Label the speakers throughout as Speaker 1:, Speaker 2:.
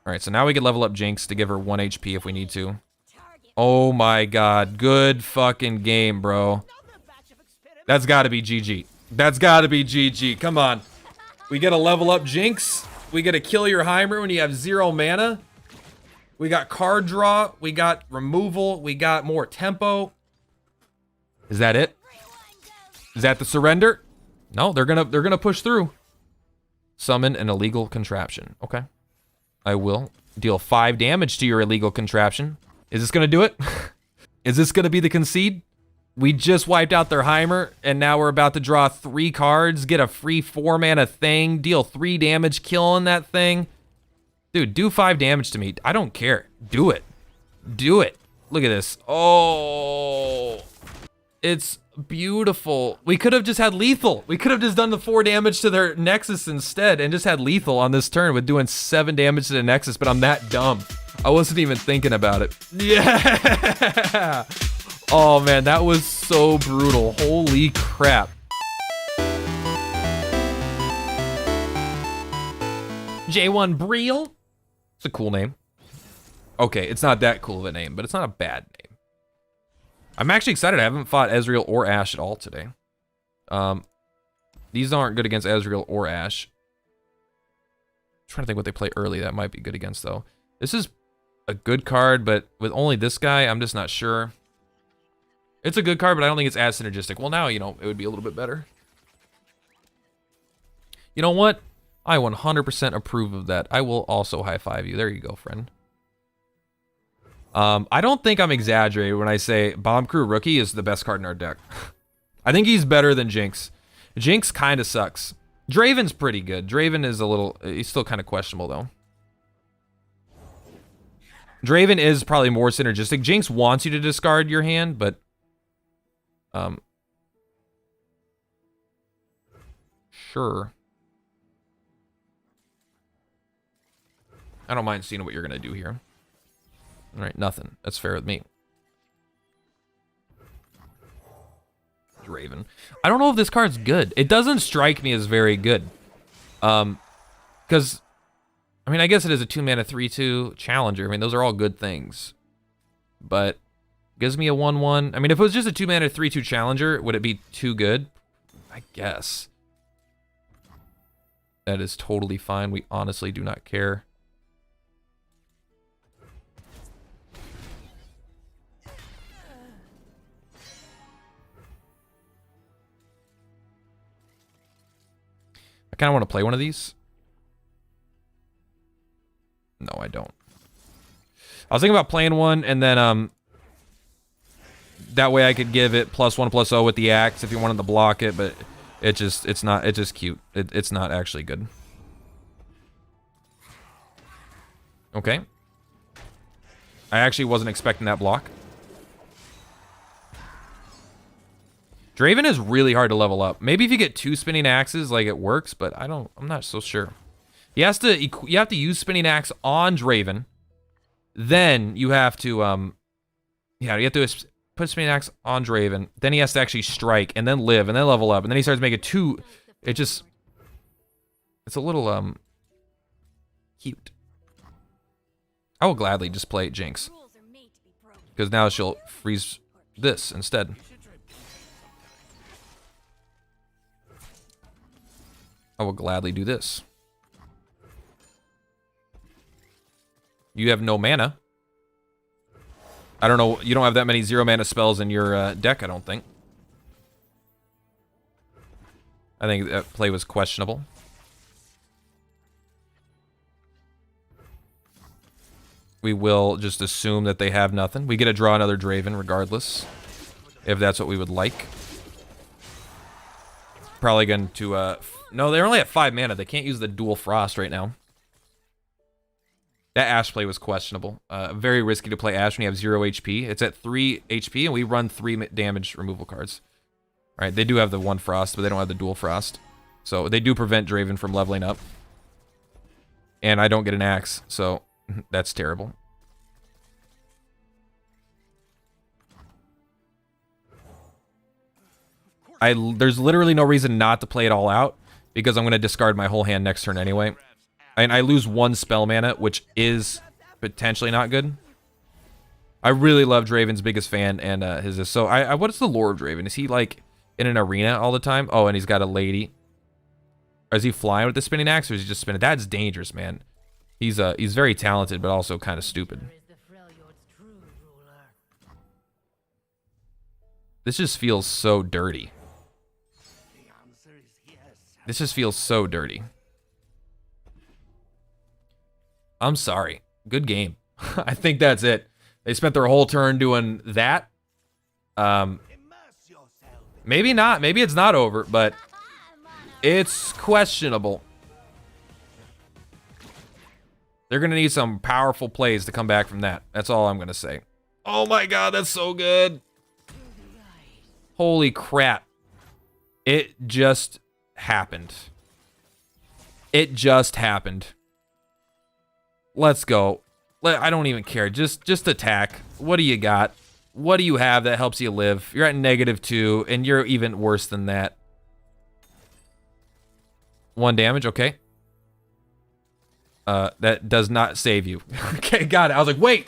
Speaker 1: Alright, so now we can level up Jinx to give her 1 HP if we need to. Oh my god. Good fucking game, bro. That's gotta be GG. That's gotta be GG. Come on. We get a level up Jinx. We get to kill your Heimer when you have 0 mana. We got card draw. We got removal. We got more tempo. Is that it? Is that the surrender? No, they're gonna push through. Summon an illegal contraption. Okay. I will deal 5 damage to your illegal contraption. Is this gonna do it? Is this gonna be the concede? We just wiped out their Heimer, and now we're about to draw 3 cards, get a free 4 mana thing, deal 3 damage, killing that thing. Dude, do 5 damage to me. I don't care. Do it. Do it. Look at this. Oh, it's beautiful. We could have just had lethal. We could have just done the 4 damage to their Nexus instead and just had lethal on this turn with doing 7 damage to the Nexus, but I'm that dumb. I wasn't even thinking about it. Yeah. Oh man, that was so brutal. Holy crap. J1 Breel. It's a cool name. Okay, it's not that cool of a name, but it's not a bad name. I'm actually excited. I haven't fought Ezreal or Ashe at all today. These aren't good against Ezreal or Ashe. I'm trying to think what they play early that might be good against, though. This is a good card, but with only this guy, I'm just not sure. It's a good card, but I don't think it's as synergistic. Well, now, you know, it would be a little bit better. You know what? I 100% approve of that. I will also high-five you. There you go, friend. I don't think I'm exaggerating when I say Bomb Crew Rookie is the best card in our deck. I think he's better than Jinx. Jinx kind of sucks. Draven's pretty good. Draven is a little... He's still kind of questionable, though. Draven is probably more synergistic. Jinx wants you to discard your hand, but... Sure. I don't mind seeing what you're gonna do here. Alright, nothing. That's fair with me. Draven. I don't know if this card's good. It doesn't strike me as very good. Because, I mean, I guess it is a 2-mana 3/2 challenger. I mean, those are all good things. But, gives me a 1/1. I mean, if it was just a 2-mana 3/2 challenger, would it be too good? I guess. That is totally fine. We honestly do not care. I kind of want to play one of these. No, I don't. I was thinking about playing one, and then that way I could give it +1/+0 with the axe if you wanted to block it, but it's just cute. It's not actually good. Okay. I actually wasn't expecting that block. Draven is really hard to level up. Maybe if you get 2 spinning axes, like, it works, but I'm not so sure. You have to use spinning axe on Draven. Then you have to you have to put spinning axe on Draven. Then he has to actually strike and then live and then level up and then he starts making 2. It's a little cute. I will gladly just play Jinx because now she'll freeze this instead. I will gladly do this. You have no mana. I don't know. You don't have that many 0 mana spells in your deck, I don't think. I think that play was questionable. We will just assume that they have nothing. We get to draw another Draven regardless, if that's what we would like. Probably going to... no, they're only at 5 mana. They can't use the dual frost right now. That Ashe play was questionable. Very risky to play Ashe when you have 0 HP. It's at 3 HP, and we run 3 damage removal cards. All right, they do have the 1 frost, but they don't have the dual frost. So they do prevent Draven from leveling up. And I don't get an axe, so that's terrible. There's literally no reason not to play it all out, because I'm going to discard my whole hand next turn anyway. And I lose 1 spell mana, which is potentially not good. I really love Draven's biggest fan, and his. So what is the lore of Draven? Is he like in an arena all the time? Oh, and he's got a lady. Or is he flying with the spinning axe, or is he just spinning? That's dangerous, man. He's very talented, but also kind of stupid. This just feels so dirty. This just feels so dirty. I'm sorry. Good game. I think that's it. They spent their whole turn doing that. Maybe not. Maybe it's not over, but it's questionable. They're going to need some powerful plays to come back from that. That's all I'm going to say. Oh my god, that's so good. Holy crap. It just happened. It just happened. Let's go. I don't even care. Just attack. What do you got? What do you have that helps you live? You're at -2, and you're even worse than that. 1 damage, okay. That does not save you. Okay, got it. I was like, wait,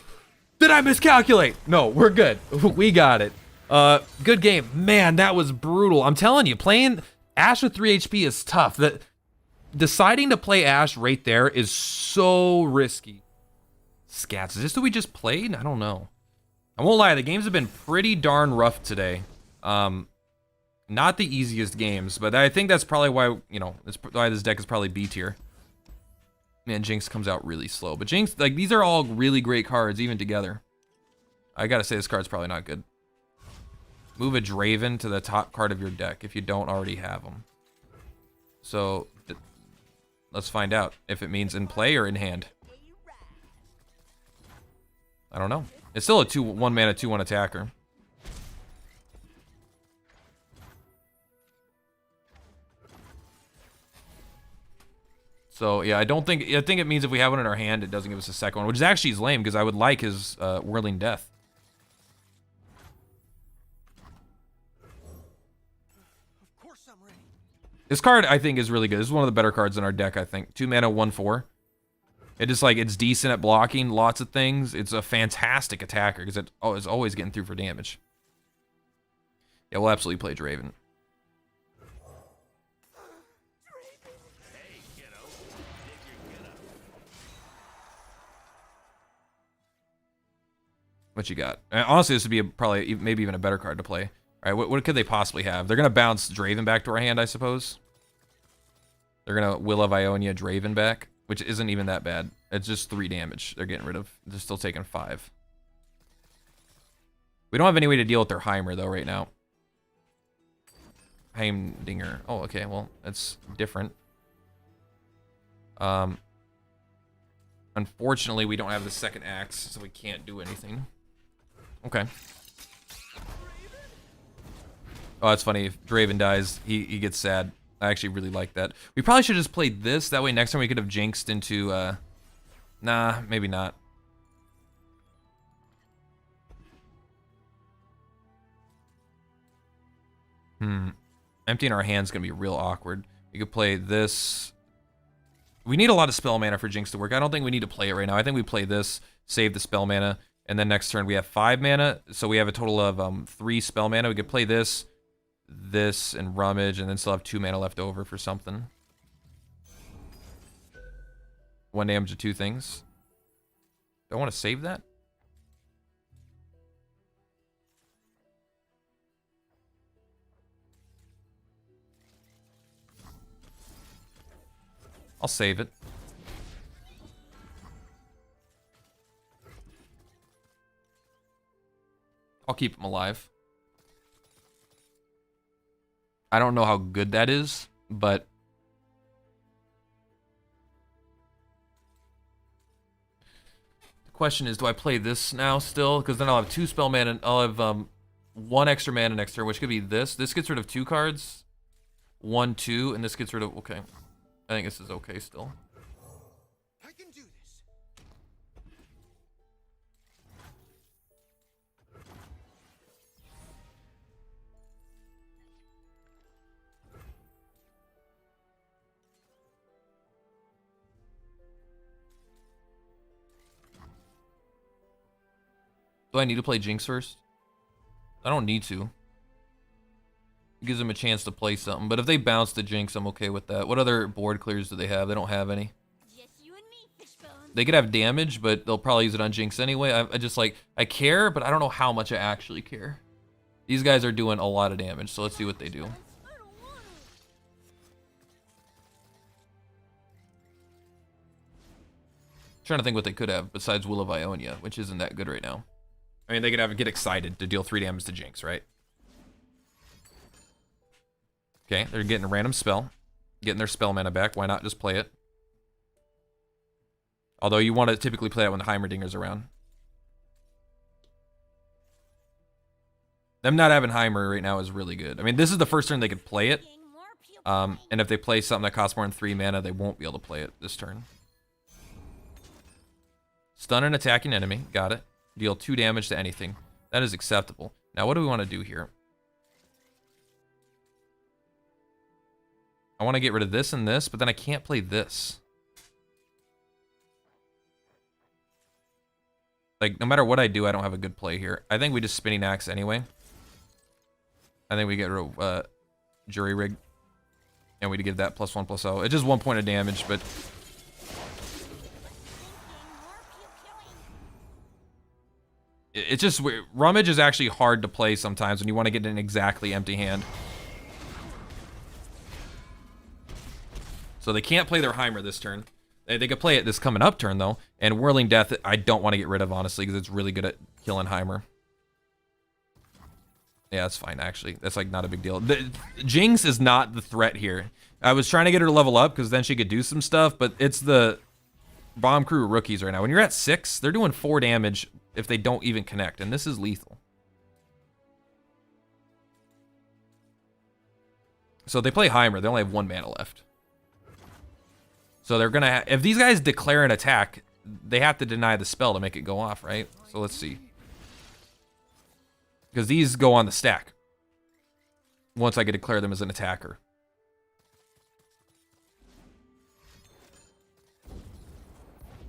Speaker 1: did I miscalculate? No, we're good. We got it. Good game. Man, that was brutal. I'm telling you, playing Ashe with 3 HP is tough. Deciding to play Ashe right there is so risky. Scats, is this what we just played? I don't know. I won't lie, the games have been pretty darn rough today. Not the easiest games, but I think that's probably why, you know, that's why this deck is probably B tier. Man, Jinx comes out really slow. But Jinx, like, these are all really great cards, even together. I gotta say, this card's probably not good. Move a Draven to the top card of your deck if you don't already have them. So, let's find out if it means in play or in hand. I don't know. It's still a 1 mana 2/1 attacker. So yeah, I think it means if we have one in our hand, it doesn't give us a second one, which is actually lame because I would like his Whirling Death.
Speaker 2: Of course I'm ready.
Speaker 1: This card I think is really good. This is one of the better cards in our deck. I think 2 mana 1/4. It just like it's decent at blocking lots of things. It's a fantastic attacker because it's always getting through for damage. Yeah, we'll absolutely play Draven. What you got? Honestly, this would be probably maybe even a better card to play. All right, what could they possibly have? They're gonna bounce Draven back to our hand, I suppose. They're gonna Will of Ionia Draven back, which isn't even that bad. It's just 3 damage they're getting rid of. They're still taking 5. We don't have any way to deal with their Heimer though right now. Heimdinger. Oh, okay. Well, that's different. Unfortunately, we don't have the second axe, so we can't do anything. Okay. Oh, that's funny. If Draven dies, he gets sad. I actually really like that. We probably should have just played this. That way next time we could have jinxed into, nah, maybe not. Emptying our hand's gonna be real awkward. We could play this. We need a lot of spell mana for Jinx to work. I don't think we need to play it right now. I think we play this, save the spell mana, and then next turn we have 5 mana, so we have a total of 3 spell mana. We could play this, and Rummage, and then still have 2 mana left over for something. 1 damage to 2 things. Do I want to save that? I'll save it. I'll keep him alive. I don't know how good that is, but the question is, do I play this now still? Because then I'll have 2 spell mana, and I'll have 1 extra mana next turn, which could be this. This gets rid of 2 cards. 1, 2, and this gets rid of, okay. I think this is okay still.
Speaker 2: I can do this.
Speaker 1: Do I need to play Jinx first? I don't need to. It gives them a chance to play something. But if they bounce the Jinx, I'm okay with that. What other board clears do they have? They don't have any. They could have damage, but they'll probably use it on Jinx anyway. I just like, I care, but I don't know how much I actually care. These guys are doing a lot of damage, so let's see what they do. Trying to think what they could have besides Will of Ionia, which isn't that good right now. I mean, they could have Get Excited to deal 3 damage to Jinx, right? Okay, they're getting a random spell. Getting their spell mana back. Why not just play it? Although you want to typically play it when the Heimerdinger's around. Them not having Heimer right now is really good. I mean, this is the first turn they could play it. And if they play something that costs more than 3 mana, they won't be able to play it this turn. Stun an attacking enemy. Got it. Deal 2 damage to anything. That is acceptable. Now, what do we want to do here? I want to get rid of this and this, but then I can't play this. Like, no matter what I do, I don't have a good play here. I think we just Spinning Axe anyway. I think we get rid of Jury Rig. And we give that +1/+0. It's just 1 point of damage, but... It's just weird. Rummage is actually hard to play sometimes when you want to get an exactly empty hand. So they can't play their Heimer this turn. They could play it this coming up turn, though. And Whirling Death, I don't want to get rid of, honestly, because it's really good at killing Heimer. Yeah, that's fine, actually. That's, like, not a big deal. Jinx is not the threat here. I was trying to get her to level up, because then she could do some stuff, but it's the Bomb Crew rookies right now. When you're at 6, they're doing 4 damage if they don't even connect, and this is lethal. So they play Heimer. They only have 1 mana left. So they're gonna if these guys declare an attack, they have to deny the spell to make it go off, right? So let's see. Because these go on the stack once I can declare them as an attacker.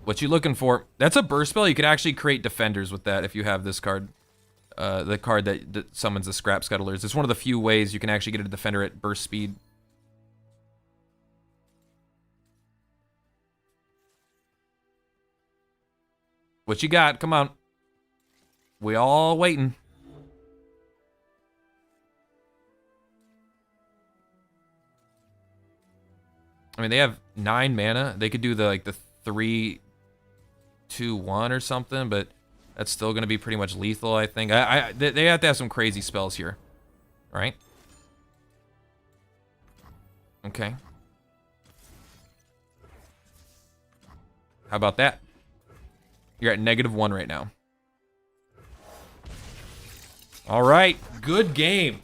Speaker 1: What you looking for? That's a burst spell. You could actually create defenders with that if you have this card. The card that summons the Scrap Scuttlers. It's one of the few ways you can actually get a defender at burst speed. What you got? Come on. We all waiting. I mean, they have 9 mana. They could do the 3-2-1 or something, but that's still going to be pretty much lethal, I think. They have to have some crazy spells here, right? Okay. How about that? You're at -1 right now. All right, good game.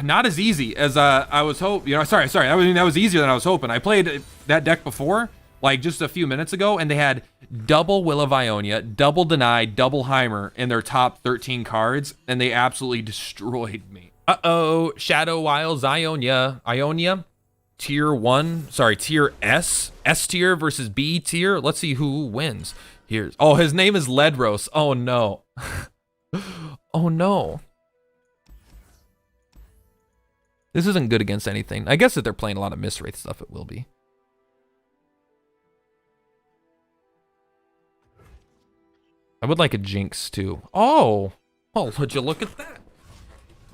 Speaker 1: Not as easy as I was hoping. You know, sorry. I mean, that was easier than I was hoping. I played that deck before, like just a few minutes ago, and they had double Will of Ionia, double Deny, double Heimer in their top 13 cards, and they absolutely destroyed me. Uh-oh, Shadow Wilds Ionia. Tier S tier versus B tier. Let's see who wins. Oh, his name is Ledros. Oh no. Oh no. This isn't good against anything. I guess if they're playing a lot of Mistwraith stuff, it will be. I would like a Jinx too. Oh, would you look at that?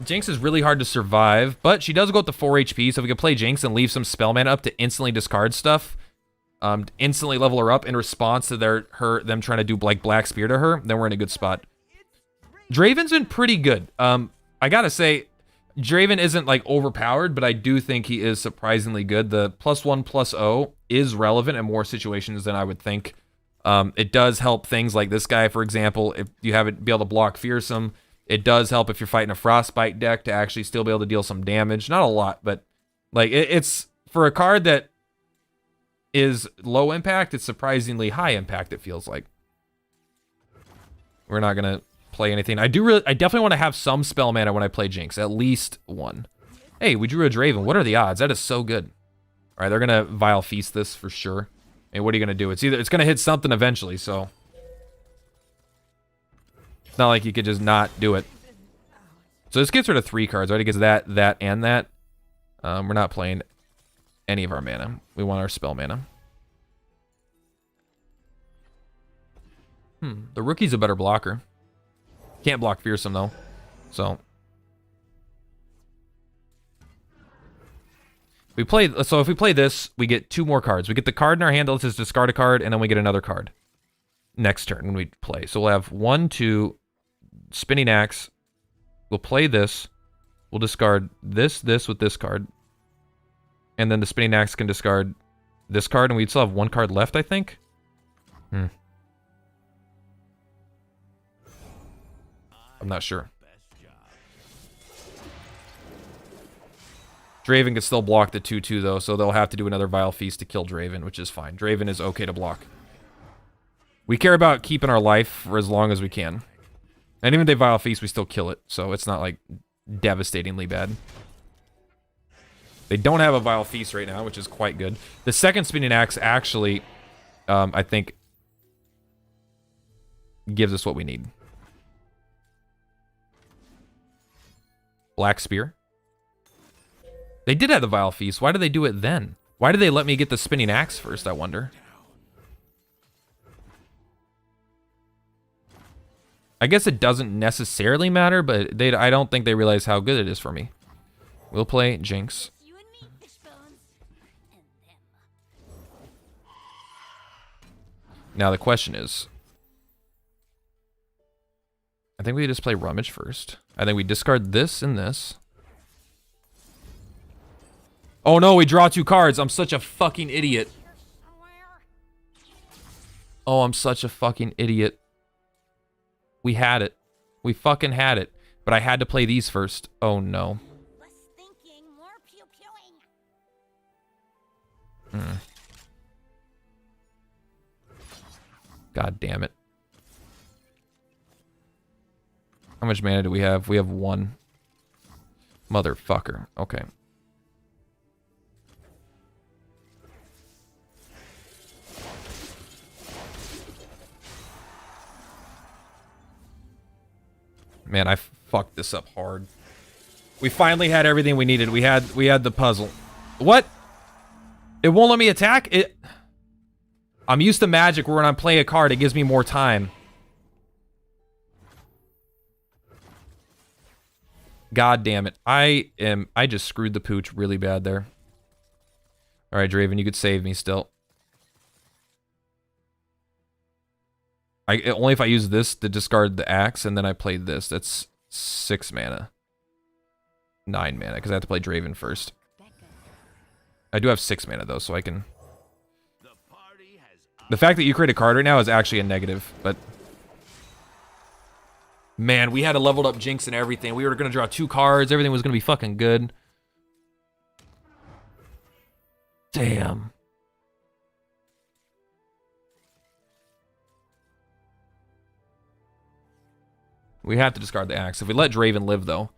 Speaker 1: Jinx is really hard to survive, but she does go up to 4 HP, so if we can play Jinx and leave some spell mana up to instantly discard stuff, instantly level her up in response to them trying to do like Black Spear to her, then we're in a good spot. Draven's been pretty good. I gotta say, Draven isn't like overpowered, but I do think he is surprisingly good. The +1/+0 is relevant in more situations than I would think. It does help things like this guy, for example, if you haven't be able to block Fearsome. It does help if you're fighting a Frostbite deck to actually still be able to deal some damage. Not a lot, but like it's for a card that is low impact, it's surprisingly high impact, it feels like. We're not gonna play anything. I definitely want to have some spell mana when I play Jinx, at least 1. Hey, we drew a Draven. What are the odds? That is so good. All right, they're gonna Vile Feast this for sure. And what are you gonna do? It's gonna hit something eventually, so. It's not like you could just not do it. So this gets rid of 3 cards, right? It gets that, and that. We're not playing any of our mana. We want our spell mana. The rookie's a better blocker. Can't block Fearsome, though. So so if we play this, we get 2 more cards. We get the card in our hand that lets us discard a card, and then we get another card next turn when we play. So we'll have 1, 2, Spinning Axe. We'll play this. We'll discard this with this card. And then the Spinning Axe can discard this card, and we'd still have 1 card left, I think. I'm not sure. Draven can still block the 2/2 though, so they'll have to do another Vile Feast to kill Draven, which is fine. Draven is okay to block. We care about keeping our life for as long as we can. And even if they Vile Feast, we still kill it, so it's not like devastatingly bad. They don't have a Vile Feast right now, which is quite good. The second Spinning Axe actually, I think, gives us what we need. Black Spear. They did have the Vile Feast. Why did they do it then? Why did they let me get the Spinning Axe first, I wonder? I guess it doesn't necessarily matter, but I don't think they realize how good it is for me. We'll play Jinx. Now the question is, I think we just play Rummage first. I think we discard this and this. Oh no, we draw 2 cards. I'm such a fucking idiot. Oh, I'm such a fucking idiot. We had it. We fucking had it. But I had to play these first. Oh no.
Speaker 3: Less thinking, more pew-pewing.
Speaker 1: God damn it. How much mana do we have? We have 1. Motherfucker. Okay. Man, I fucked this up hard. We finally had everything we needed. We had the puzzle. What? It won't let me attack? I'm used to Magic where when I'm playing a card, it gives me more time. God damn it. I just screwed the pooch really bad there. Alright, Draven, you could save me still. Only if I use this to discard the axe, and then I play this. That's 6 mana. 9 mana, because I have to play Draven first. I do have 6 mana, though, so I can... The fact that you create a card right now is actually a negative, but... Man, we had a leveled up Jinx and everything. We were going to draw 2 cards. Everything was going to be fucking good. Damn. We have to discard the axe. If we let Draven live, though.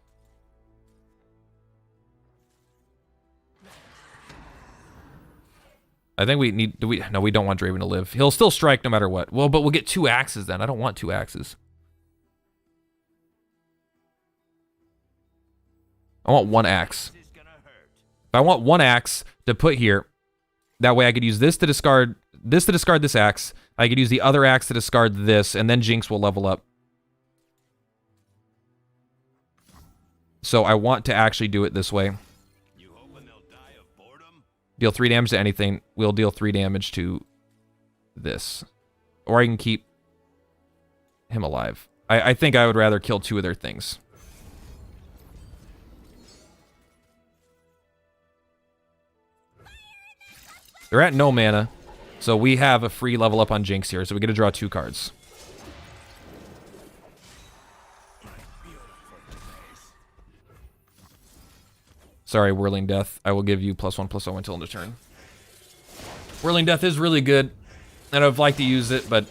Speaker 1: I think we need... No, we don't want Draven to live. He'll still strike no matter what. Well, but we'll get 2 axes then. I don't want 2 axes. I want 1 axe. If I want 1 axe to put here, that way I could use this to discard this axe. I could use the other axe to discard this, and then Jinx will level up. So I want to actually do it this way. Deal 3 damage to anything. We'll deal 3 damage to this. Or I can keep him alive. I think I would rather kill 2 of their things. They're at no mana, so we have a free level up on Jinx here, so we get to draw 2 cards. Sorry, Whirling Death. I will give you +1/+0 until end of turn. Whirling Death is really good, and I'd like to use it, but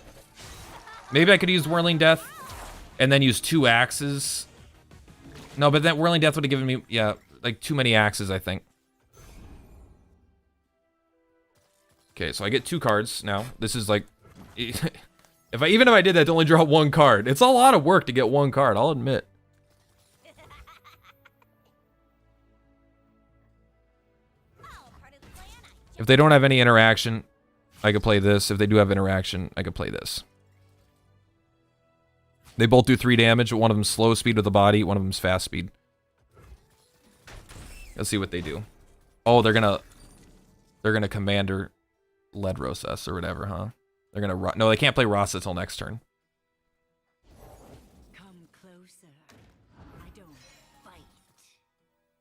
Speaker 1: maybe I could use Whirling Death and then use 2 axes. No, but that Whirling Death would have given me, yeah, like too many axes, I think. Okay, so I get 2 cards now. This is like... Even if I did that to only draw one card, it's a lot of work to get one card, I'll admit. If they don't have any interaction, I could play this. If they do have interaction, I could play this. They both do 3 damage. One of them's slow speed with the body. One of them's fast speed. Let's see what they do. Oh, they're gonna Commander Ledros us or whatever, huh? They're gonna no, they can't play Rasa till next turn.
Speaker 3: Come closer. I don't fight.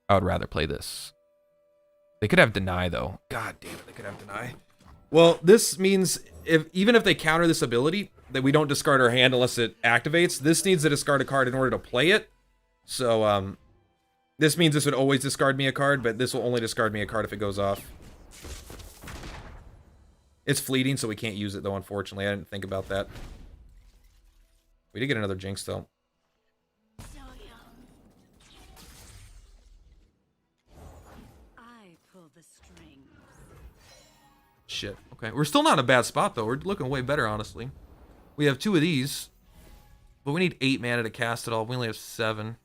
Speaker 1: I would rather play this. They could have Deny though. God damn it, they could have Deny. Well, this means even if they counter this ability, that we don't discard our hand unless it activates. This needs to discard a card in order to play it. So, this means this would always discard me a card, but this will only discard me a card if it goes off. It's fleeting, so we can't use it, though, unfortunately. I didn't think about that. We did get another Jinx, though.
Speaker 3: So young. I pull the strings.
Speaker 1: Shit. Okay, we're still not in a bad spot, though. We're looking way better, honestly. We have 2 of these, but we need 8 mana to cast it all. We only have 7.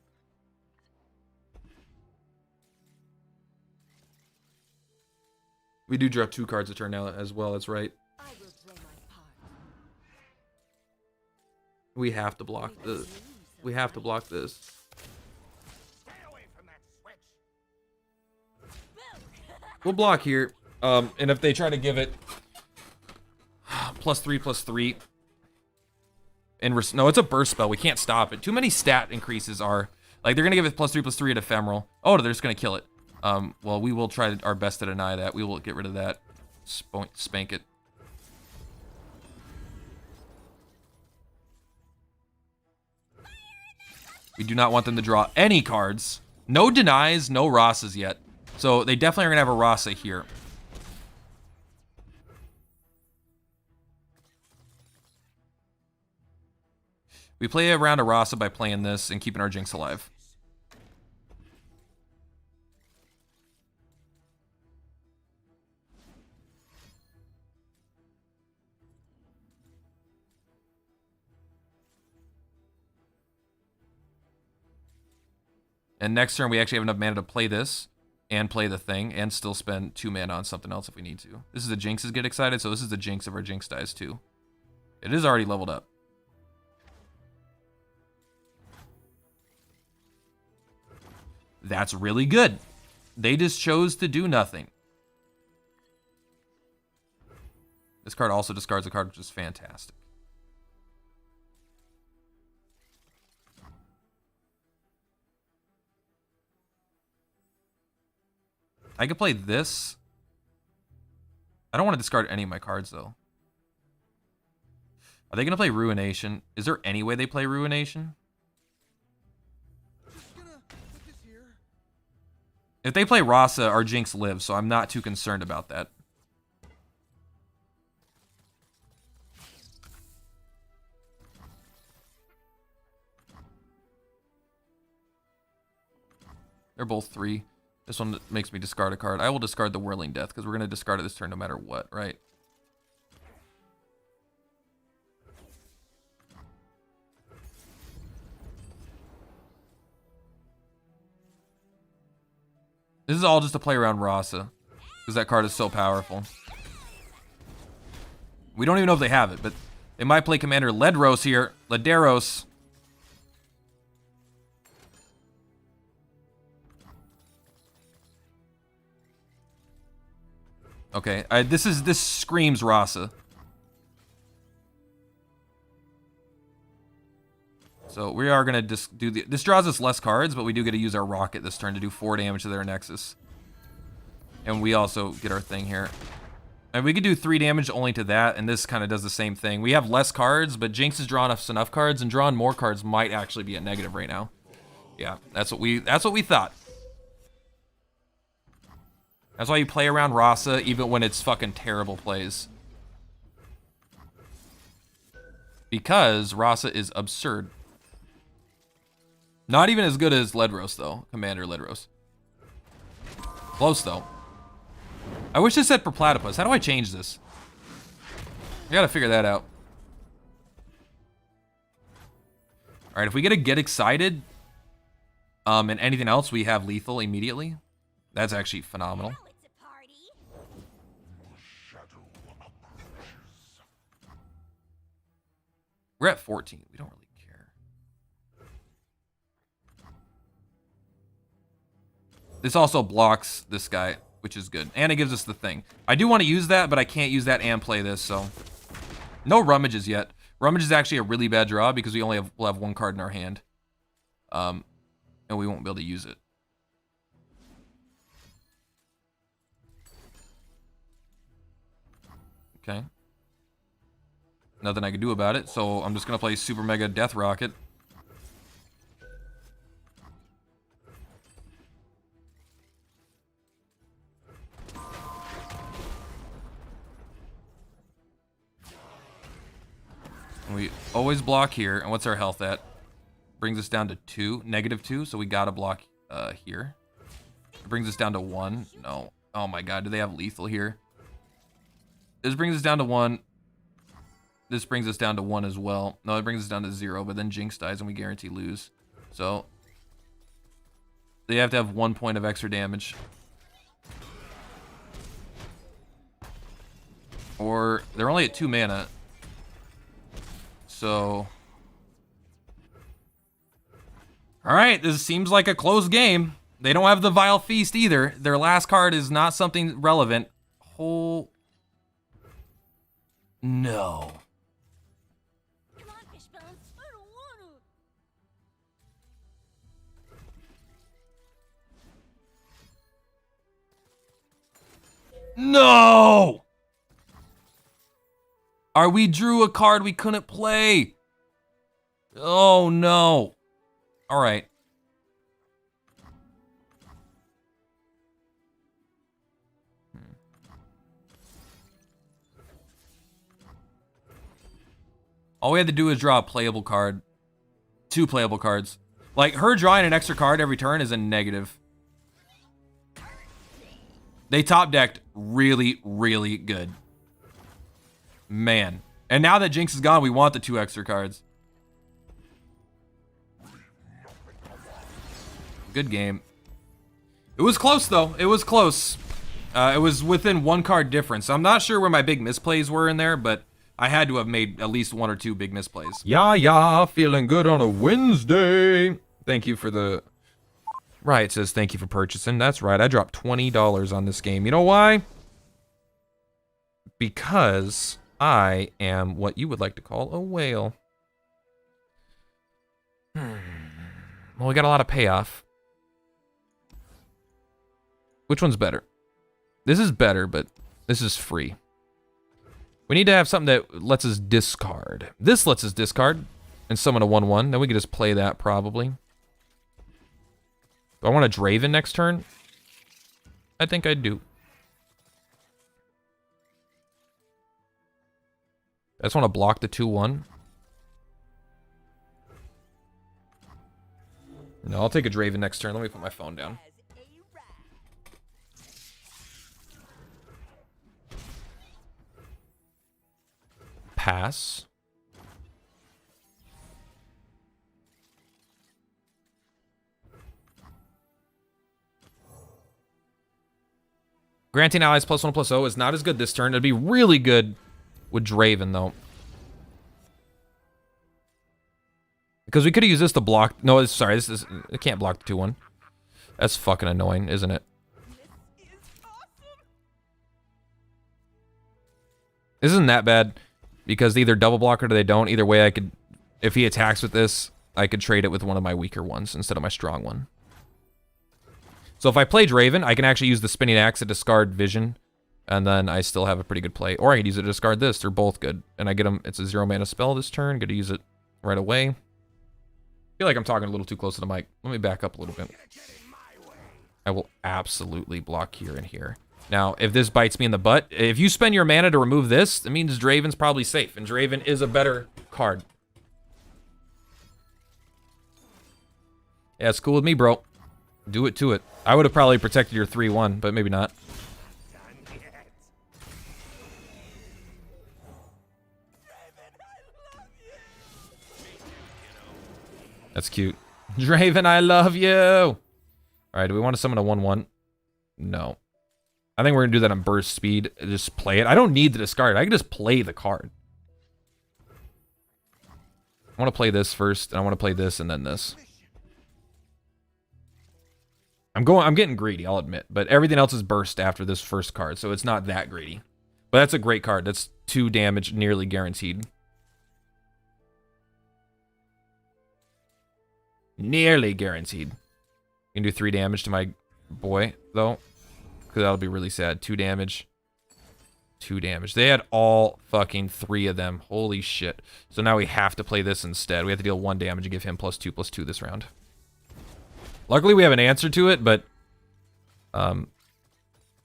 Speaker 1: We do draw 2 cards a turn now as well, that's right.
Speaker 3: I will play my part.
Speaker 1: We have to block this. We have to block this.
Speaker 2: Stay away from that switch.
Speaker 1: We'll block here. And if they try to give it +3/+3. And no, it's a burst spell. We can't stop it. Too many stat increases are like they're gonna give it +3/+3 at ephemeral. Oh, they're just gonna kill it. Well, we will try our best to deny that. We will get rid of that. Spank it. We do not want them to draw any cards. No denies, no Rasas yet. So they definitely are gonna have a Rasa here. We play around a Rasa by playing this and keeping our Jinx alive. And next turn, we actually have enough mana to play this and play the thing and still spend 2 mana on something else if we need to. This is the Jinxes get excited, so this is the Jinx of our Jinx dies too. It is already leveled up. That's really good. They just chose to do nothing. This card also discards a card, which is fantastic. I could play this. I don't want to discard any of my cards, though. Are they going to play Ruination? Is there any way they play Ruination? If they play Rasa, our Jinx lives, so I'm not too concerned about that. They're both 3. This one makes me discard a card. I will discard the Whirling Death, because we're going to discard it this turn no matter what, right? This is all just to play around Rasa, because that card is so powerful. We don't even know if they have it, but they might play Commander Ledros here. Lederos. Okay, this screams Rasa. So we are gonna just do this draws us less cards, but we do get to use our rocket this turn to do 4 damage to their Nexus. And we also get our thing here. And we could do 3 damage only to that, and this kind of does the same thing. We have less cards, but Jinx has drawn us enough cards, and drawing more cards might actually be at negative right now. Yeah, that's what we thought. That's why you play around Rasa even when it's fucking terrible plays. Because Rasa is absurd. Not even as good as Ledros, though. Commander Ledros. Close, though. I wish this said Purplatypus. How do I change this? I gotta figure that out. All right, if we get a Get Excited, and anything else, we have lethal immediately. That's actually phenomenal.
Speaker 3: Now it's a party.
Speaker 1: We're at 14. We don't really care. This also blocks this guy, which is good. And it gives us the thing. I do want to use that, but I can't use that and play this, so. No rummages yet. Rummage is actually a really bad draw because we only we'll have one card in our hand. And we won't be able to use it. Okay. Nothing I can do about it, so I'm just gonna play Super Mega Death Rocket. We always block here, and what's our health at? Brings us down to 2, -2, so we gotta block here. It brings us down to 1. No. Oh my god, do they have lethal here? This brings us down to 1. This brings us down to 1 as well. No, it brings us down to 0, but then Jinx dies and we guarantee lose. So they have to have 1 point of extra damage. Or they're only at 2 mana. So alright, this seems like a close game. They don't have the Vile Feast either. Their last card is not something relevant. No.
Speaker 3: Come on, Fishbones. I don't want to.
Speaker 1: No! We drew a card we couldn't play. Oh no. All right. All we had to do is draw a playable card. 2 playable cards. Like, her drawing an extra card every turn is a negative. They top decked really, really good. Man. And now that Jinx is gone, we want the 2 extra cards. Good game. It was close, though. It was close. It was within 1 card difference. I'm not sure where my big misplays were in there, but I had to have made at least 1 or 2 big misplays. Yeah, feeling good on a Wednesday. Thank you for the... Right, it says thank you for purchasing. That's right, I dropped $20 on this game. You know why? Because I am what you would like to call a whale. Well, we got a lot of payoff. Which one's better? This is better, but this is free. We need to have something that lets us discard. This lets us discard and summon a 1/1. Then we can just play that probably. Do I want a Draven next turn? I think I do. I just want to block the 2/1. No, I'll take a Draven next turn. Let me put my phone down. Pass. Granting allies +1/+0 is not as good this turn. It'd be really good with Draven, though. Because we could have used this to block... No, sorry, this is... It can't block the 2/1. That's fucking annoying, isn't it? This isn't that bad. Because they either double block it or they don't. Either way, I could... If he attacks with this, I could trade it with one of my weaker ones instead of my strong one. So if I play Draven, I can actually use the Spinning Axe to discard Vision. And then I still have a pretty good play. Or I could use it to discard this. They're both good. And I get them... It's a 0 mana spell this turn. Good to use it right away. I feel like I'm talking a little too close to the mic. Let me back up a little bit. I will absolutely block here and here. Now, if this bites me in the butt, if you spend your mana to remove this, it means Draven's probably safe. And Draven is a better card. Yeah, it's cool with me, bro. Do it to it. I would have probably protected your 3/1, but maybe not. That's cute. Draven, I love you. All right, do we want to summon a 1/1? No. I think we're gonna do that on burst speed. Just play it. I don't need to discard it. I can just play the card. I want to play this first, and I want to play this and then this. I'm getting greedy, I'll admit, but everything else is burst after this first card, so it's not that greedy. But that's a great card. That's 2 damage, nearly guaranteed. Nearly guaranteed. You can do 3 damage to my boy, though, because that'll be really sad. 2 damage. 2 damage. They had all fucking 3 of them. Holy shit. So now we have to play this instead. We have to deal 1 damage and give him +2/+2 this round. Luckily, we have an answer to it, but,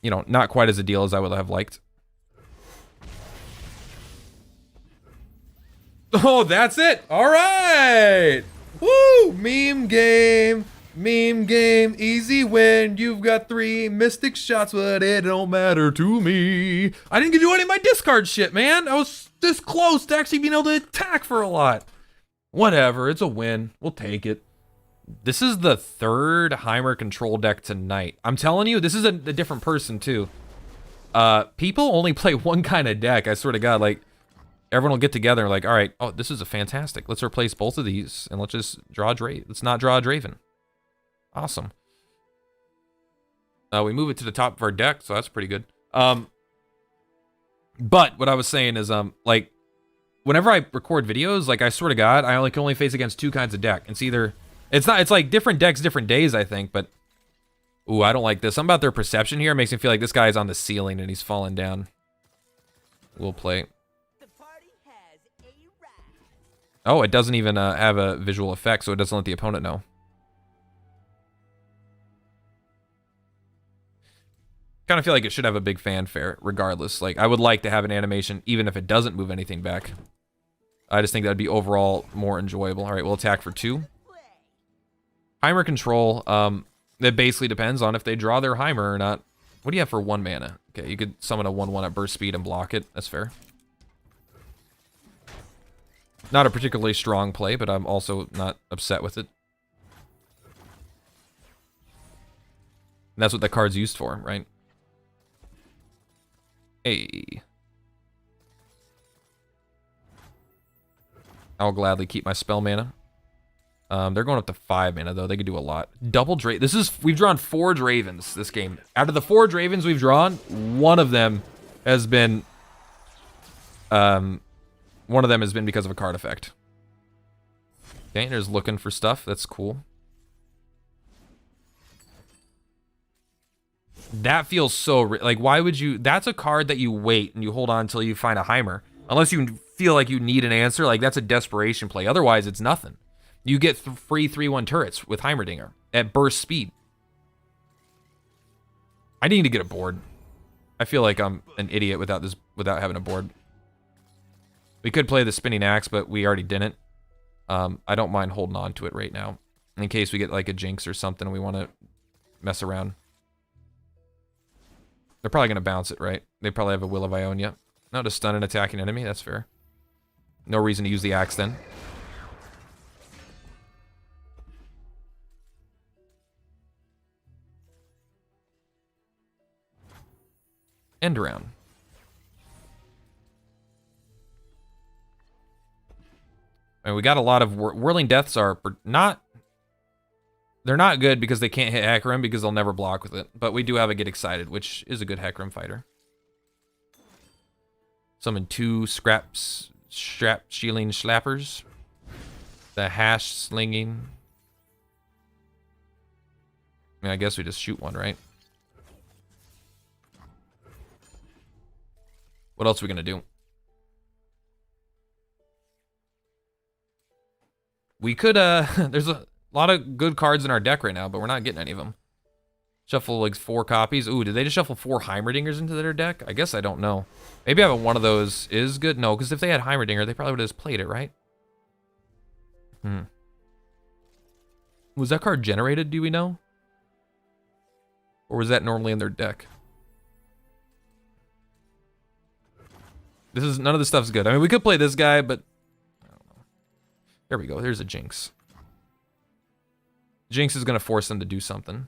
Speaker 1: you know, not quite as a deal as I would have liked. Oh, that's it. All right. Woo! Meme game. Meme game. Easy win. You've got 3 mystic shots, but it don't matter to me. I didn't do any of my discard shit, man. I was this close to actually being able to attack for a lot. Whatever. It's a win. We'll take it. This is the 3rd Heimer control deck tonight. I'm telling you, this is a different person too. People only play one kind of deck. I swear to God, like everyone will get together and like, all right, oh, this is a fantastic. Let's replace both of these and let's just draw a Draven. Let's not draw a Draven. Awesome. We move it to the top of our deck, so that's pretty good. But what I was saying is, like, whenever I record videos, like I swear to God, I can only face against 2 kinds of deck. It's like different decks, different days, I think, but ooh, I don't like this. Something about their perception here makes me feel like this guy is on the ceiling and he's falling down. We'll play.
Speaker 2: The party has arrived.
Speaker 1: Oh, it doesn't even have a visual effect, so it doesn't let the opponent know. Kind of feel like it should have a big fanfare, regardless. Like, I would like to have an animation, even if it doesn't move anything back. I just think that'd be overall more enjoyable. All right, we'll attack for 2. Heimer control, it basically depends on if they draw their Heimer or not. What do you have for 1 mana? Okay, you could summon a 1/1 at burst speed and block it. That's fair. Not a particularly strong play, but I'm also not upset with it. And that's what that card's used for, right? Hey. I'll gladly keep my spell mana. They're going up to 5 mana, though. They could do a lot. Double Draven. We've drawn 4 Dravens this game. Out of the 4 Dravens we've drawn, one of them has been because of a card effect. Okay, there's looking for stuff. That's cool. That feels so... like, why would you... That's a card that you wait and you hold on until you find a Heimer. Unless you feel like you need an answer, like, that's a desperation play. Otherwise, it's nothing. You get free 3/1 turrets with Heimerdinger at burst speed. I need to get a board. I feel like I'm an idiot without having a board. We could play the spinning axe, but we already didn't. I don't mind holding on to it right now in case we get like a jinx or something and we want to mess around. They're probably going to bounce it, right? They probably have a Will of Ionia. No, to stun an attacking enemy. That's fair. No reason to use the axe then. End round. And we got a lot of Whirling Deaths are not... They're not good because they can't hit Hecarim because they'll never block with it. But we do have a Get Excited, which is a good Hecarim fighter. Summon 2 strap shielding slappers. The hash slinging. I mean, I guess we just shoot one, right? What else are we gonna do? We could, there's a lot of good cards in our deck right now, but we're not getting any of them. Shuffle like 4 copies. Ooh, did they just shuffle 4 Heimerdingers into their deck? I guess I don't know. Maybe having one of those is good. No, because if they had Heimerdinger, they probably would have just played it, right? Was that card generated, do we know? Or was that normally in their deck? None of this stuff's good. I mean, we could play this guy, but I don't know. There we go. There's a Jinx. Jinx is gonna force them to do something.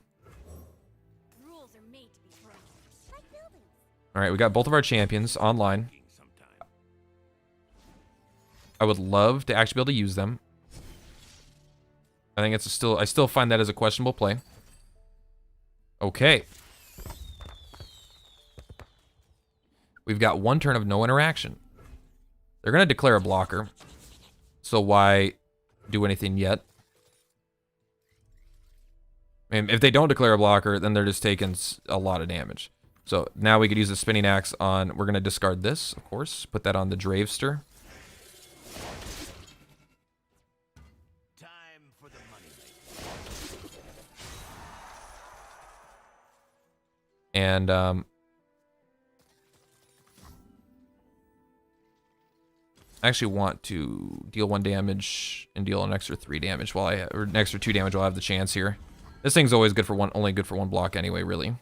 Speaker 3: Rules are made to be broken. Like buildings.
Speaker 1: All right, we got both of our champions online. I would love to actually be able to use them. I think it's still, I still find that as a questionable play. Okay. We've got one turn of no interaction. They're gonna declare a blocker. So why do anything yet? I mean, if they don't declare a blocker, then they're just taking a lot of damage. So now we could use the spinning axe on, we're gonna discard this, of course. Put that on the Dravester.
Speaker 2: Time for the money.
Speaker 1: And I actually want to deal 1 damage and deal an extra 3 damage while I, or an extra 2 damage while I have the chance here. This thing's always good for one, only good for 1 block anyway, really.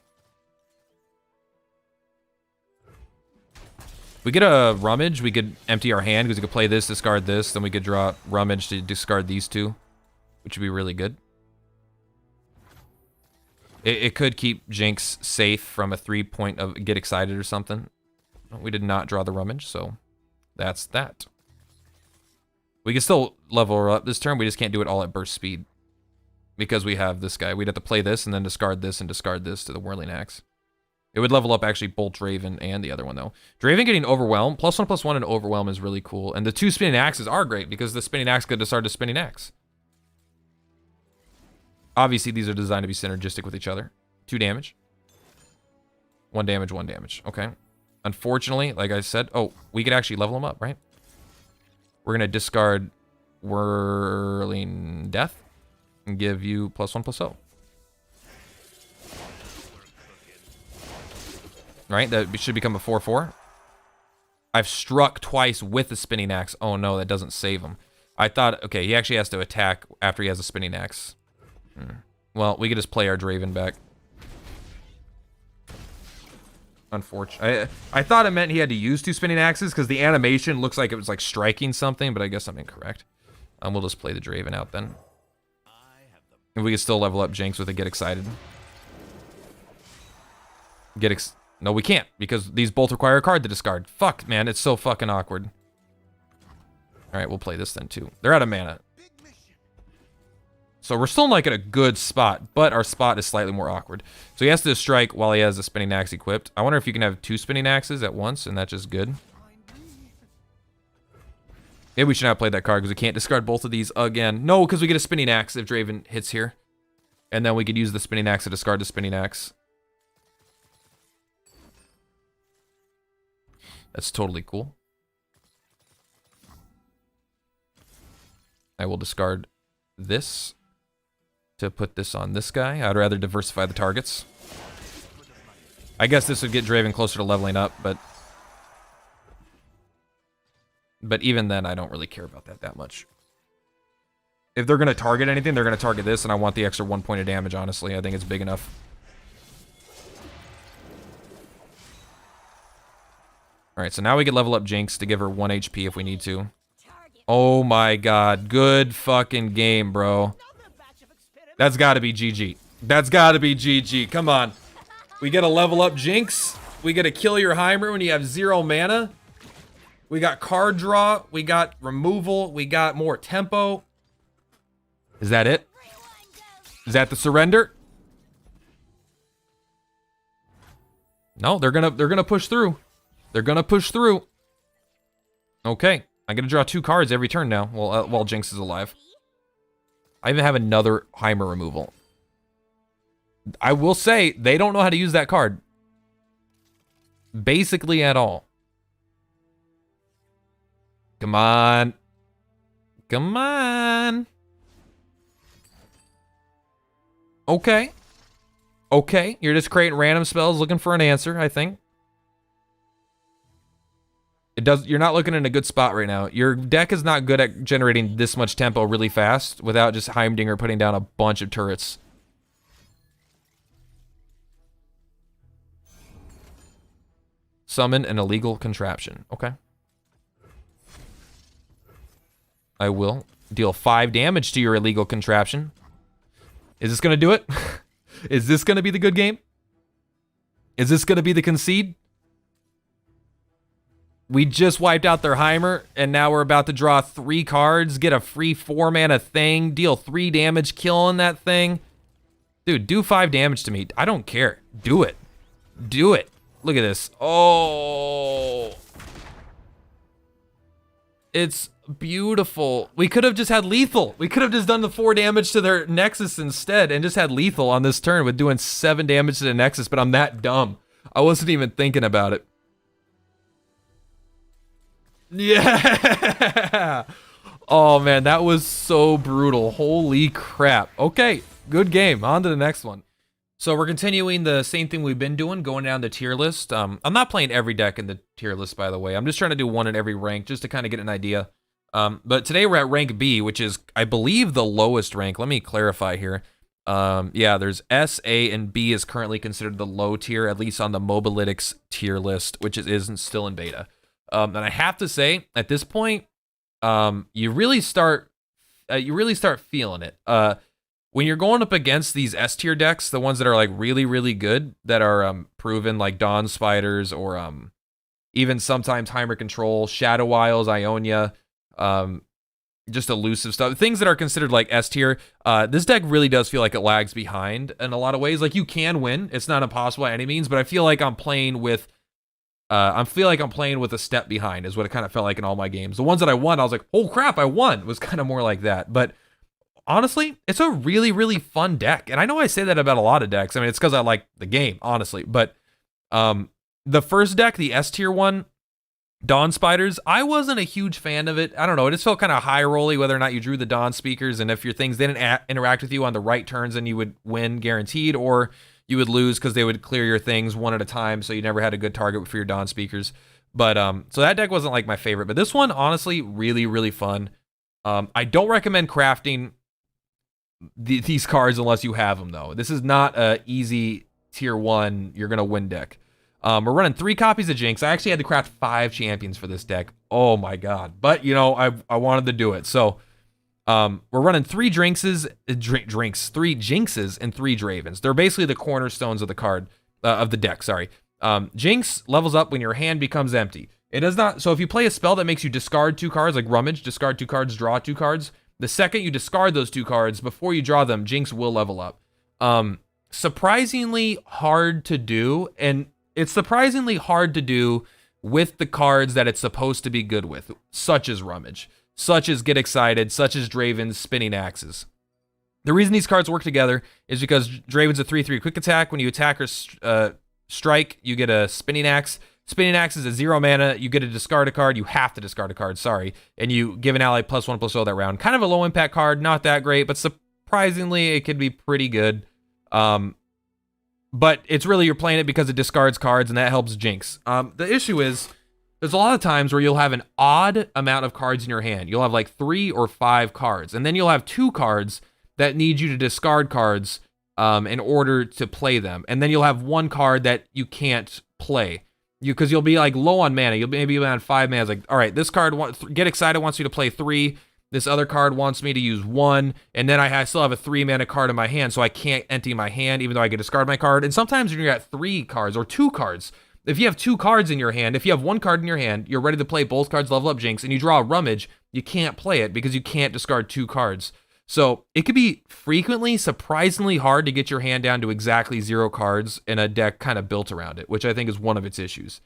Speaker 1: We get a rummage, we could empty our hand because we could play this, discard this, then we could draw rummage to discard these 2, which would be really good. It could keep Jinx safe from a 3-point of get excited or something. We did not draw the rummage, so that's that. We can still level her up this turn, we just can't do it all at burst speed. Because we have this guy. We'd have to play this and then discard this and discard this to the Whirling Axe. It would level up actually both Draven and the other one though. Draven getting Overwhelm, +1/+1 and Overwhelm is really cool. And the 2 spinning axes are great because the spinning axe could discard the spinning axe. Obviously these are designed to be synergistic with each other. 2 damage. 1 damage, 1 damage. Okay. Unfortunately, like I said, oh, we could actually level them up, right? We're gonna discard Whirling Death and give you +1/+0. Right, that should become a 4/4. I've struck twice with the spinning axe. Oh no, that doesn't save him. I thought, okay, he actually has to attack after he has a spinning axe. Well, we could just play our Draven back. Unfortunately, I thought it meant he had to use 2 spinning axes because the animation looks like it was like striking something, but I guess I'm incorrect. We'll just play the Draven out then. And we can still level up Jinx with a get excited. No, we can't, because these both require a card to discard. Fuck, man, it's so fucking awkward. Alright, we'll play this then, too. They're out of mana. So we're still, like, at a good spot, but our spot is slightly more awkward. So he has to strike while he has the spinning axe equipped. I wonder if you can have 2 spinning axes at once, and that's just good. Maybe we should not play that card, because we can't discard both of these again. No, because we get a spinning axe if Draven hits here. And then we could use the spinning axe to discard the spinning axe. That's totally cool. I will discard this to put this on this guy. I'd rather diversify the targets. I guess this would get Draven closer to leveling up, but even then, I don't really care about that much. If they're going to target anything, they're going to target this, and I want the extra 1 point of damage, honestly. I think it's big enough. Alright, so now we can level up Jinx to give her 1 HP if we need to. Oh my god, good fucking game, bro. That's gotta be GG. That's gotta be GG, come on. We get a level up Jinx. We get to kill your Heimer when you have 0 mana. We got card draw. We got removal. We got more tempo. Is that it? Is that the surrender? No, they're gonna push through. They're gonna push through. Okay, I'm gonna draw 2 cards every turn now while Jinx is alive. I even have another Heimer removal. I will say, they don't know how to use that card. Basically at all. Come on. Come on. Okay. Okay, you're just creating random spells looking for an answer, I think. You're not looking in a good spot right now. Your deck is not good at generating this much tempo really fast without just Heimdinger putting down a bunch of turrets. Summon an illegal contraption. Okay. I will deal 5 damage to your illegal contraption. Is this going to do it? Is this going to be the good game? Is this going to be the concede? We just wiped out their Heimer, and now we're about to draw 3 cards, get a free 4-mana thing, deal 3 damage, killing that thing. Dude, do 5 damage to me. I don't care. Do it. Do it. Look at this. Oh. It's beautiful. We could have just had lethal. We could have just done the 4 damage to their Nexus instead and just had lethal on this turn with doing 7 damage to the Nexus, but I'm that dumb. I wasn't even thinking about it. Yeah. Oh man, that was so brutal. Holy crap. Okay, good game. On to the next one. So we're continuing the same thing we've been doing, going down the tier list. I'm not playing every deck in the tier list, by the way. I'm just trying to do one in every rank just to kind of get an idea. But today we're at rank B, which is, I believe, the lowest rank. Let me clarify here. Yeah, there's S, A, and B is currently considered the low tier, at least on the Mobalytics tier list, which isn't still in beta. And I have to say, at this point, you really start feeling it. When you're going up against these S tier decks, the ones that are like really, really good, that are proven, like Dawn Spiders or even sometimes Heimer Control, Shadow Isles, Ionia, just elusive stuff, things that are considered like S tier. This deck really does feel like it lags behind in a lot of ways. Like, you can win; it's not impossible by any means, but I feel like I'm playing with. I feel like I'm playing with a step behind, is what it kind of felt like in all my games. The ones that I won, I was like, oh crap, I won. It was kind of more like that. But honestly, it's a really, really fun deck. And I know I say that about a lot of decks. I mean, it's because I like the game, honestly. But the first deck, the S tier one, Dawn Spiders, I wasn't a huge fan of it. I don't know. It just felt kind of high rolly, whether or not you drew the Dawn Speakers. And if your things didn't interact with you on the right turns, then you would win guaranteed, or you would lose because they would clear your things one at a time, so you never had a good target for your Dawn Speakers. But so that deck wasn't like my favorite. But this one, honestly, really, really fun. I don't recommend crafting these cards unless you have them, though. This is not a easy tier 1, you're going to win deck. We're running 3 copies of Jinx. I actually had to craft 5 champions for this deck. Oh my god. But, you know, I wanted to do it. So we're running 3 Jinxes, 3 Jinxes and 3 Dravens. They're basically the cornerstones of the card, of the deck, sorry. Jinx levels up when your hand becomes empty. It does not, so if you play a spell that makes you discard 2 cards, like Rummage, discard 2 cards, draw 2 cards, the second you discard those 2 cards, before you draw them, Jinx will level up. Surprisingly hard to do, and it's surprisingly hard to do with the cards that it's supposed to be good with, such as Rummage, such as Get Excited, such as Draven's Spinning Axes. The reason these cards work together is because Draven's a 3/3 quick attack. When you attack or strike, you get a Spinning Axe. Spinning Axe is a 0 mana. You get to discard a card. You have to discard a card, sorry. And you give an ally +1/+0 that round. Kind of a low impact card, not that great, but surprisingly, it could be pretty good. But it's really, you're playing it because it discards cards, and that helps Jinx. The issue is, there's a lot of times where you'll have an odd amount of cards in your hand. You'll have like 3 or 5 cards, and then you'll have 2 cards that need you to discard cards in order to play them. And then you'll have 1 card that you can't play. Because you'll be like low on mana. You'll maybe be on 5 mana. It's like, all right, this card, Get Excited, wants you to play 3. This other card wants me to use 1, and then I still have a 3 mana card in my hand, so I can't empty my hand, even though I can discard my card. And sometimes when you're at 3 cards or 2 cards, if you have 2 cards in your hand, if you have 1 card in your hand, you're ready to play both cards, level up Jinx, and you draw a Rummage, you can't play it because you can't discard 2 cards. So it could be frequently surprisingly hard to get your hand down to exactly 0 cards in a deck kind of built around it, which I think is one of its issues.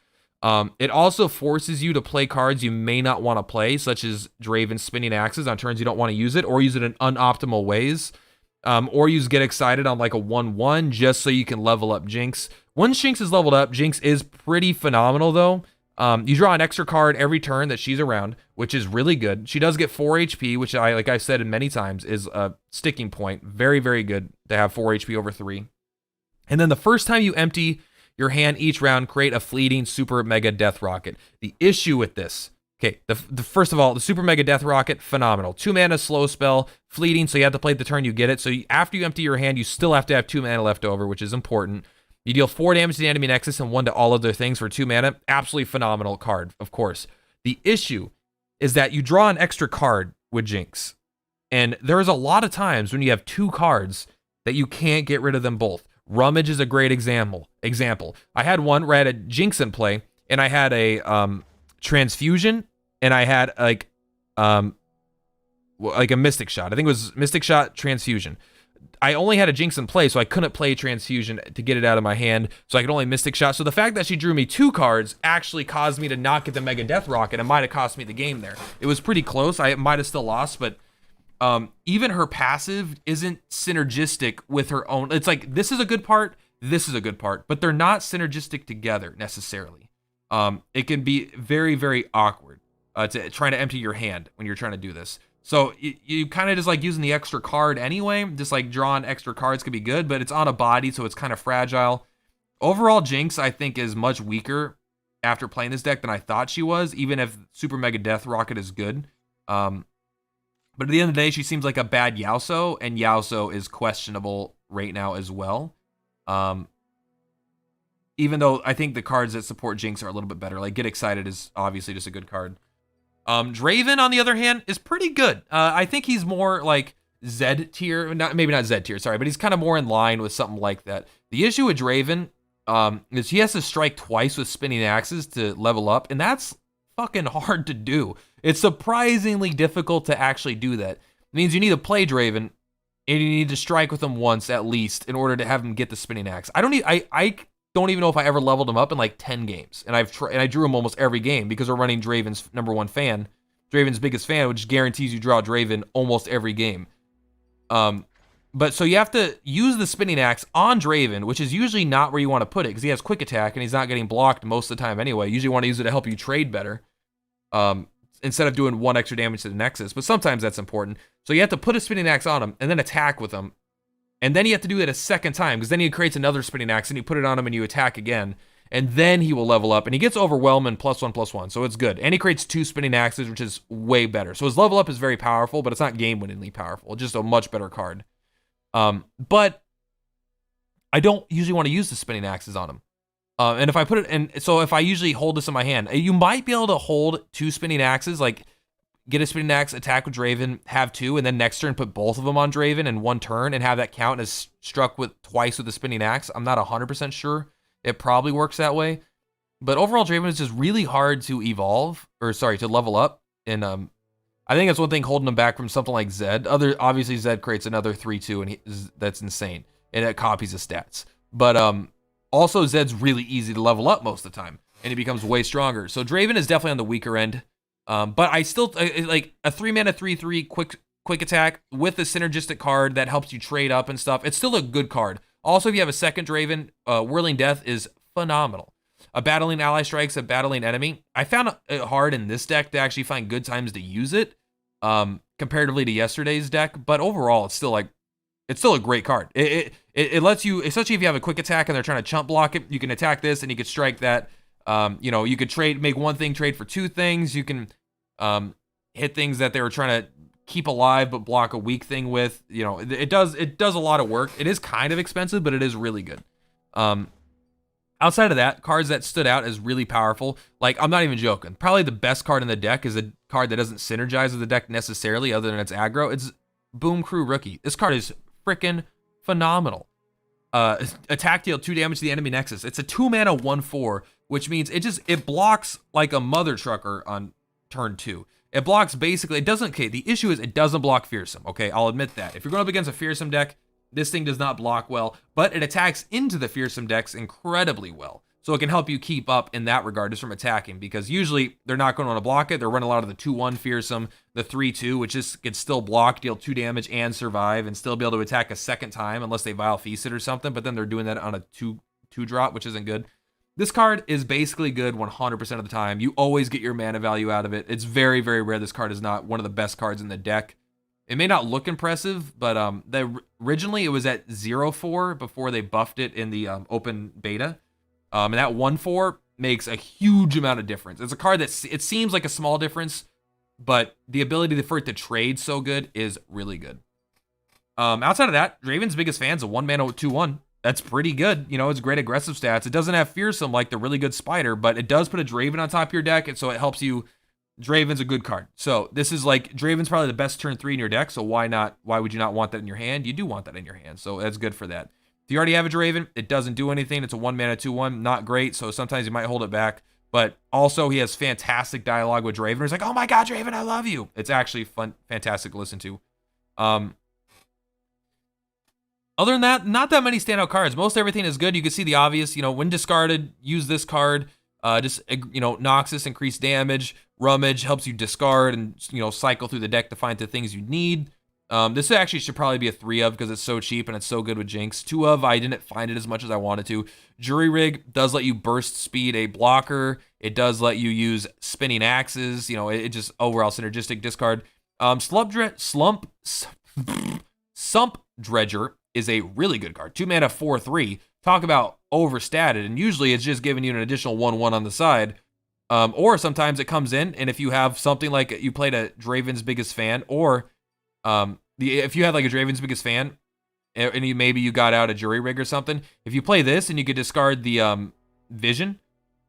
Speaker 1: It also forces you to play cards you may not want to play, such as Draven's Spinning Axes on turns you don't want to use it, or use it in unoptimal ways, or use Get Excited on like a 1/1 just so you can level up Jinx. Once Jinx is leveled up, Jinx is pretty phenomenal though. You draw an extra card every turn that she's around, which is really good. She does get 4 HP, which like I've said many times, is a sticking point. Very, very good to have 4 HP over 3. And then the first time you empty your hand each round, create a fleeting super mega death rocket. The issue with this, okay, the first of all, the super mega death rocket, phenomenal. 2 mana slow spell, fleeting, so you have to play the turn you get it. So after you empty your hand, you still have to have 2 mana left over, which is important. You deal 4 damage to the enemy Nexus and 1 to all other things for 2 mana. Absolutely phenomenal card, of course. The issue is that you draw an extra card with Jinx. And there's a lot of times when you have 2 cards that you can't get rid of them both. Rummage is a great example. I had one where I had a Jinx in play, and I had a Transfusion, and I had like a Mystic Shot. I think it was Mystic Shot, Transfusion. I only had a Jinx in play, so I couldn't play Transfusion to get it out of my hand, so I could only Mystic Shot. So the fact that she drew me 2 cards actually caused me to not get the Mega Death Rocket. It might have cost me the game there. It was pretty close. I might have still lost, but even her passive isn't synergistic with her own. It's like, this is a good part, this is a good part, but they're not synergistic together necessarily. It can be very, very awkward to trying to empty your hand when you're trying to do this. So you kind of just like using the extra card anyway. Just like drawing extra cards could be good, but it's on a body, so it's kind of fragile. Overall, Jinx, I think, is much weaker after playing this deck than I thought she was, even if Super Mega Death Rocket is good. But at the end of the day, she seems like a bad Yasuo, and Yasuo is questionable right now as well. Even though I think the cards that support Jinx are a little bit better. Like, Get Excited is obviously just a good card. Draven, on the other hand, is pretty good. I think he's more like Z tier, maybe not Z tier, sorry, but he's kind of more in line with something like that. The issue with Draven is he has to strike twice with spinning axes to level up, and that's fucking hard to do. It's surprisingly difficult to actually do that. It means you need to play Draven, and you need to strike with him once at least in order to have him get the spinning axe. I don't even know if I ever leveled him up in like 10 games, and I drew him almost every game because we're running Draven's #1 fan, Draven's biggest fan, which guarantees you draw Draven almost every game. But so you have to use the spinning axe on Draven, which is usually not where you want to put it because he has quick attack and he's not getting blocked most of the time anyway. You usually want to use it to help you trade better, instead of doing 1 extra damage to the Nexus, but sometimes that's important. So you have to put a spinning axe on him and then attack with him. And then you have to do it a second time, because then he creates another spinning axe, and you put it on him, and you attack again. And then he will level up, and he gets overwhelming +1/+1, so it's good. And he creates 2 spinning axes, which is way better. So his level up is very powerful, but it's not game-winningly powerful. It's just a much better card. But I don't usually want to use the spinning axes on him. And if I put it, and so if I usually hold this in my hand, you might be able to hold 2 spinning axes, like get a spinning axe, attack with Draven, have 2, and then next turn put both of them on Draven in 1 turn and have that count as struck with twice with the spinning axe. I'm not 100% sure. It probably works that way. But overall, Draven is just really hard to to level up. And I think that's one thing holding him back from something like Zed. Obviously, Zed creates another 3/2, and that's insane. And it copies his stats. But also, Zed's really easy to level up most of the time, and he becomes way stronger. So Draven is definitely on the weaker end. But I still like a 3-mana 3/3 quick attack with a synergistic card that helps you trade up and stuff. It's still a good card. Also, if you have a second Draven, Whirling Death is phenomenal. A battling ally strikes a battling enemy. I found it hard in this deck to actually find good times to use it, comparatively to yesterday's deck. But overall, it's still a great card. It lets you, especially if you have a quick attack and they're trying to chump block it, you can attack this and you can strike that. You could make one thing trade for 2 things. You can hit things that they were trying to keep alive but block a weak thing with. It does a lot of work. It is kind of expensive, but it is really good. Outside of that, cards that stood out as really powerful, like, I'm not even joking, probably the best card in the deck is a card that doesn't synergize with the deck necessarily other than its aggro. It's Boom Crew Rookie. This card is freaking phenomenal. Attack, deal 2 damage to the enemy Nexus. It's a 2-mana 1/4, which means it blocks like a mother trucker on turn 2. It blocks basically, the issue is it doesn't block Fearsome, okay? I'll admit that. If you're going up against a Fearsome deck, this thing does not block well, but it attacks into the Fearsome decks incredibly well. So it can help you keep up in that regard just from attacking, because usually they're not going to want to block it. They're running a lot of the 2/1 Fearsome, the 3/2, which just can still block, deal 2 damage, and survive, and still be able to attack a second time unless they Vile Feast it or something, but then they're doing that on a 2 drop, which isn't good. This card is basically good 100% of the time. You always get your mana value out of it. It's very, very rare this card is not one of the best cards in the deck. It may not look impressive, but originally it was at 0/4 before they buffed it in the open beta. And that 1/4 makes a huge amount of difference. It's a card that it seems like a small difference, but the ability for it to trade so good is really good. Outside of that, Draven's biggest fan's a 1-mana 2/1. That's pretty good. It's great aggressive stats. It doesn't have Fearsome like the really good Spider, but it does put a Draven on top of your deck, and so it helps you Draven's a good card. So this is like, Draven's probably the best turn 3 in your deck, so why would you not want that in your hand? You do want that in your hand, so that's good for that. If you already have a Draven, it doesn't do anything. It's a 1-mana 2/1, not great, so sometimes you might hold it back. But also, he has fantastic dialogue with Draven. He's like, oh my god, Draven, I love you. It's actually fun, fantastic to listen to. Other than that, not that many standout cards. Most everything is good. You can see the obvious, you know, when discarded, use this card. Just, you know, Noxus, increased damage. Rummage helps you discard and, you know, cycle through the deck to find the things you need. This actually should probably be a 3 of because it's so cheap and it's so good with Jinx. 2 of, I didn't find it as much as I wanted to. Jury Rig does let you burst speed a blocker. It does let you use spinning axes. You know, it just overall synergistic discard. Sump Dredger is a really good card. 2 mana 4/3. Talk about overstated, and usually it's just giving you an additional 1/1 on the side. Or sometimes it comes in, and if you have something like you played a Draven's Biggest Fan, or if you had like a Draven's Biggest Fan, and maybe you got out a Jury Rig or something, if you play this and you could discard the Vision,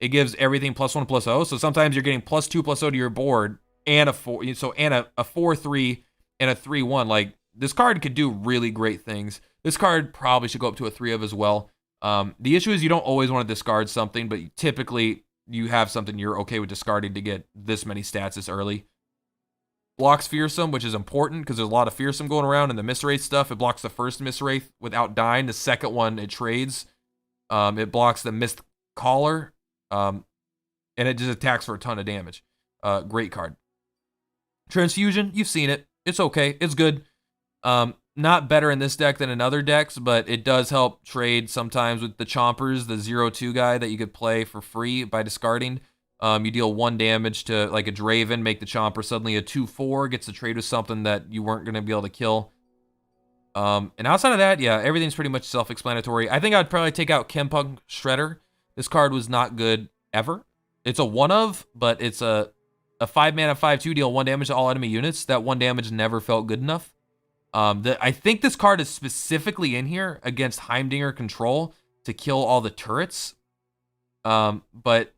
Speaker 1: it gives everything +1/+0. So sometimes you're getting +2/+0 to your board, and a 4/3 and a 3/1. Like, this card could do really great things. This card probably should go up to a 3 of as well. The issue is you don't always want to discard something, but typically you have something you're okay with discarding to get this many stats this early. Blocks Fearsome, which is important because there's a lot of Fearsome going around, and the Miswraith stuff, it blocks the first Miswraith without dying. The second one, it trades. It blocks the Mist Caller, and it just attacks for a ton of damage. Great card. Transfusion, you've seen it. It's okay. It's good. Not better in this deck than in other decks, but it does help trade sometimes with the Chompers, the 0/2 guy that you could play for free by discarding. You deal 1 damage to like a Draven, make the Chomper suddenly a 2/4, gets to trade with something that you weren't going to be able to kill. And outside of that, yeah, everything's pretty much self-explanatory. I think I'd probably take out Chempunk Shredder. This card was not good ever. It's a 1 of, but it's a 5 mana 5/2, deal 1 damage to all enemy units. That 1 damage never felt good enough. I think this card is specifically in here against Heimdinger control to kill all the turrets. But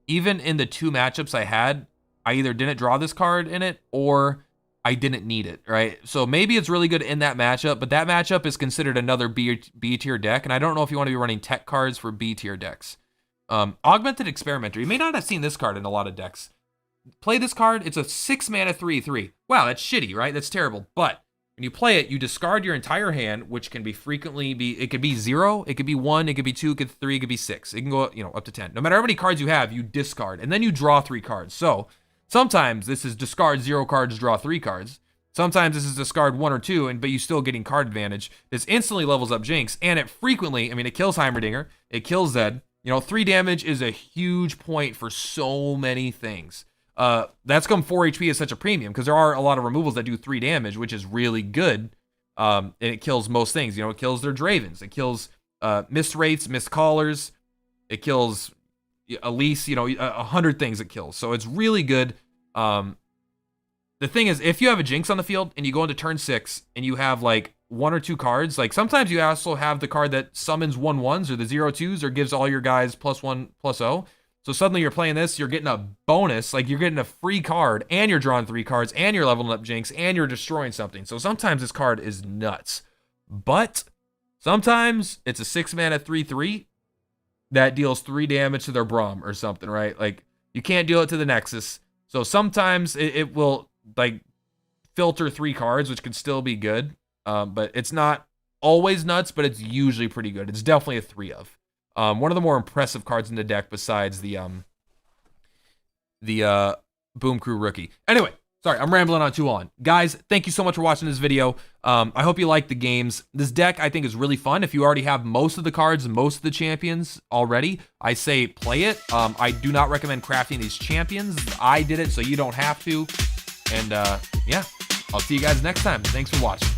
Speaker 1: even in the 2 matchups I had, I either didn't draw this card in it or I didn't need it, right? So maybe it's really good in that matchup, but that matchup is considered another B tier deck, and I don't know if you want to be running tech cards for B tier decks. Augmented Experimenter. You may not have seen this card in a lot of decks. Play this card. It's a 6 mana 3/3. Wow, that's shitty, right? That's terrible. But when you play it, you discard your entire hand, which can be it could be 0, it could be 1, it could be 2, it could be 3, it could be 6. It can go, you know, up to 10. No matter how many cards you have, you discard, and then you draw 3 cards. So sometimes this is discard 0 cards, draw 3 cards. Sometimes this is discard 1 or 2, but you still getting card advantage. This instantly levels up Jinx, and it frequently, I mean, it kills Heimerdinger, it kills Zed. You know, 3 damage is a huge point for so many things. That's come 4 HP is such a premium because there are a lot of removals that do 3 damage, which is really good. And it kills most things. You know, it kills their Dravens. It kills Mistwraiths, Mistcallers. It kills Elise, you know, 100 things it kills. So it's really good. The thing is, if you have a Jinx on the field and you go into turn 6 and you have like 1 or 2 cards, like sometimes you also have the card that summons 1/1s or the 0/2s or gives all your guys +1/+0. So suddenly you're playing this, you're getting a bonus, like you're getting a free card, and you're drawing 3 cards, and you're leveling up Jinx, and you're destroying something. So sometimes this card is nuts. But sometimes it's a 6 mana 3/3 that deals 3 damage to their Braum or something, right? Like, you can't deal it to the Nexus. So sometimes it will, like, filter 3 cards, which can still be good. But it's not always nuts, but it's usually pretty good. It's definitely a 3 of. One of the more impressive cards in the deck besides the Boom Crew Rookie. Anyway, sorry, I'm rambling on too long. Guys, thank you so much for watching this video. I hope you like the games. This deck, I think, is really fun. If you already have most of the cards and most of the champions already, I say play it. I do not recommend crafting these champions. I did it, so you don't have to. And yeah, I'll see you guys next time. Thanks for watching.